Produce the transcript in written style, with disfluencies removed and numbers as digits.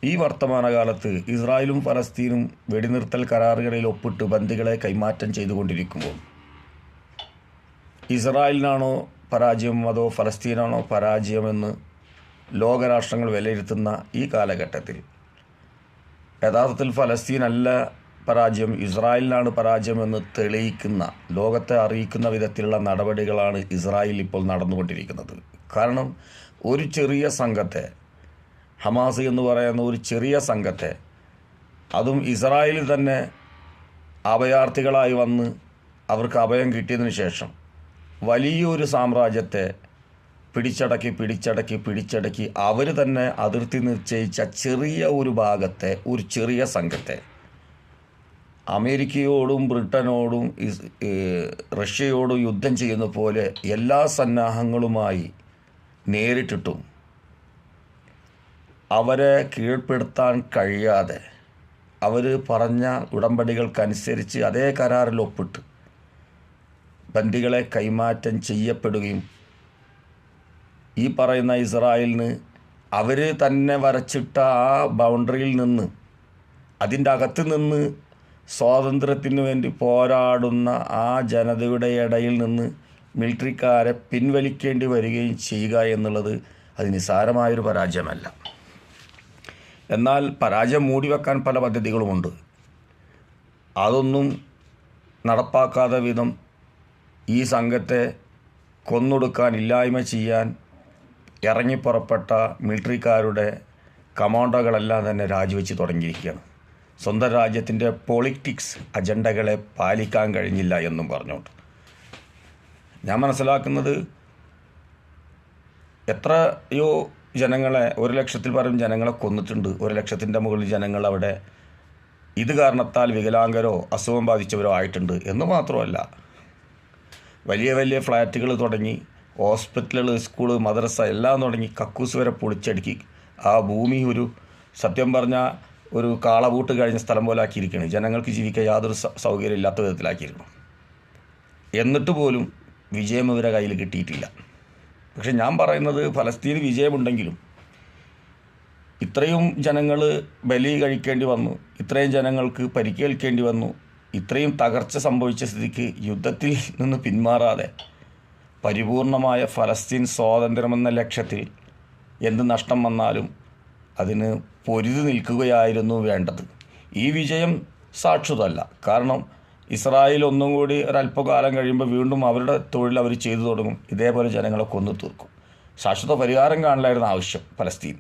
ഈ വർത്തമാനകാലത്ത് ഇസ്രായേലും ഫലസ്തീനും വെടിനിർത്തൽ കരാറുകളിൽ ഒപ്പിട്ട് ബന്ദികളെ കൈമാറ്റം ചെയ്തുകൊണ്ടിരിക്കുമ്പോൾ ഇസ്രായേലിനാണോ പരാജയം അതോ ഫലസ്തീനാണോ പരാജയമെന്ന് ലോകരാഷ്ട്രങ്ങൾ വിലയിരുത്തുന്ന ഈ കാലഘട്ടത്തിൽ യഥാർത്ഥത്തിൽ ഫലസ്തീനല്ല പരാജയം, ഇസ്രായേലിനാണ് പരാജയമെന്ന് തെളിയിക്കുന്ന, ലോകത്തെ അറിയിക്കുന്ന വിധത്തിലുള്ള നടപടികളാണ് ഇസ്രായേൽ ഇപ്പോൾ നടന്നുകൊണ്ടിരിക്കുന്നത്. കാരണം ഒരു ചെറിയ സംഘത്തെ, ഹമാസ് എന്ന് പറയുന്ന ഒരു ചെറിയ സംഘത്തെ, അതും ഇസ്രായേലിൽ തന്നെ അഭയാർത്ഥികളായി വന്ന് അവർക്ക് അഭയം കിട്ടിയതിന് ശേഷം വലിയൊരു സാമ്രാജ്യത്തെ പിടിച്ചടക്കി അവർ തന്നെ അതിർത്തി നിശ്ചയിച്ച ചെറിയ ഒരു ഭാഗത്തെ, ഒരു ചെറിയ സംഘത്തെ അമേരിക്കയോടും ബ്രിട്ടനോടും റഷ്യയോടും യുദ്ധം ചെയ്യുന്ന പോലെ എല്ലാ സന്നാഹങ്ങളുമായി നേരിട്ടിട്ടും അവരെ കീഴ്പ്പെടുത്താൻ കഴിയാതെ അവർ പറഞ്ഞ ഉടമ്പടികൾക്കനുസരിച്ച് അതേ കരാറിൽ ഒപ്പിട്ട് ബന്ദികളെ കൈമാറ്റം ചെയ്യപ്പെടുകയും ഈ പറയുന്ന ഇസ്രായേലിന് അവർ തന്നെ വരച്ചിട്ട ആ ബൗണ്ടറിയിൽ നിന്ന്, അതിൻ്റെ അകത്ത് നിന്ന് സ്വാതന്ത്ര്യത്തിന് വേണ്ടി പോരാടുന്ന ആ ജനതയുടെ ഇടയിൽ നിന്ന് മിലിറ്ററിക്കാരെ പിൻവലിക്കേണ്ടി വരികയും ചെയ്യുക എന്നുള്ളത് അത് നിസ്സാരമായൊരു പരാജയമല്ല. എന്നാൽ പരാജയം മൂടിവെക്കാൻ പല പദ്ധതികളുമുണ്ട്. അതൊന്നും നടപ്പാക്കാതെ വിധം ഈ സംഘത്തെ കൊന്നൊടുക്കാൻ, ഇല്ലായ്മ ചെയ്യാൻ ഇറങ്ങിപ്പുറപ്പെട്ട മിലിറ്ററിക്കാരുടെ കമാൻഡോകളെല്ലാം തന്നെ രാജിവെച്ച് തുടങ്ങിയിരിക്കുകയാണ്. സ്വന്തം രാജ്യത്തിൻ്റെ പൊളിറ്റിക്സ് അജണ്ടകളെ പാലിക്കാൻ കഴിഞ്ഞില്ല എന്നും പറഞ്ഞുകൊണ്ട് ഞാൻ മനസ്സിലാക്കുന്നത്, എത്രയോ ജനങ്ങളെ, 1,00,000 പരം ജനങ്ങളെ കൊന്നിട്ടുണ്ട്. 1,00,000 മുകളിൽ ജനങ്ങൾ അവിടെ ഇത് കാരണത്താൽ വികലാംഗരോ അസുഖം ബാധിച്ചവരോ ആയിട്ടുണ്ട് എന്ന് മാത്രമല്ല, വലിയ വലിയ ഫ്ലാറ്റുകൾ തുടങ്ങി, ഹോസ്പിറ്റലുകൾ, സ്കൂള്, മദ്രസ എല്ലാം തുടങ്ങി കക്കൂസ് വരെ പൊളിച്ചടുക്കി ആ ഭൂമി ഒരു, സത്യം പറഞ്ഞാൽ ഒരു കാളവൂട്ട് കഴിഞ്ഞ സ്ഥലം പോലെ ആക്കിയിരിക്കുകയാണ്. ജനങ്ങൾക്ക് ജീവിക്കാൻ യാതൊരു സൗകര്യം ഇല്ലാത്ത വിധത്തിലാക്കിയിരിക്കണം. എന്നിട്ട് പോലും വിജയം ഇവരെ കയ്യിൽ കിട്ടിയിട്ടില്ല. പക്ഷെ ഞാൻ പറയുന്നത്, ഫലസ്തീന് വിജയമുണ്ടെങ്കിലും ഇത്രയും ജനങ്ങൾ ബലി കഴിക്കേണ്ടി വന്നു, ഇത്രയും ജനങ്ങൾക്ക് പരിക്കേൽക്കേണ്ടി വന്നു, ഇത്രയും തകർച്ച സംഭവിച്ച സ്ഥിതിക്ക് യുദ്ധത്തിൽ നിന്ന് പിന്മാറാതെ പരിപൂർണമായ ഫലസ്തീൻ സ്വാതന്ത്ര്യമെന്ന ലക്ഷ്യത്തിൽ എന്ത് നഷ്ടം വന്നാലും അതിന് പൊരുതി നിൽക്കുകയായിരുന്നു വേണ്ടത്. ഈ വിജയം ശാശ്വതമല്ല. കാരണം ഇസ്രായേൽ ഒന്നും കൂടി ഒരല്പകാലം കഴിയുമ്പോൾ വീണ്ടും അവരുടെ തൊഴിൽ അവർ ചെയ്തു തുടങ്ങും. ഇതേപോലെ ജനങ്ങളെ കൊന്നു തീർക്കും. ശാശ്വത പരിഹാരം കാണലായിരുന്നു ആവശ്യം ഫലസ്തീൻ.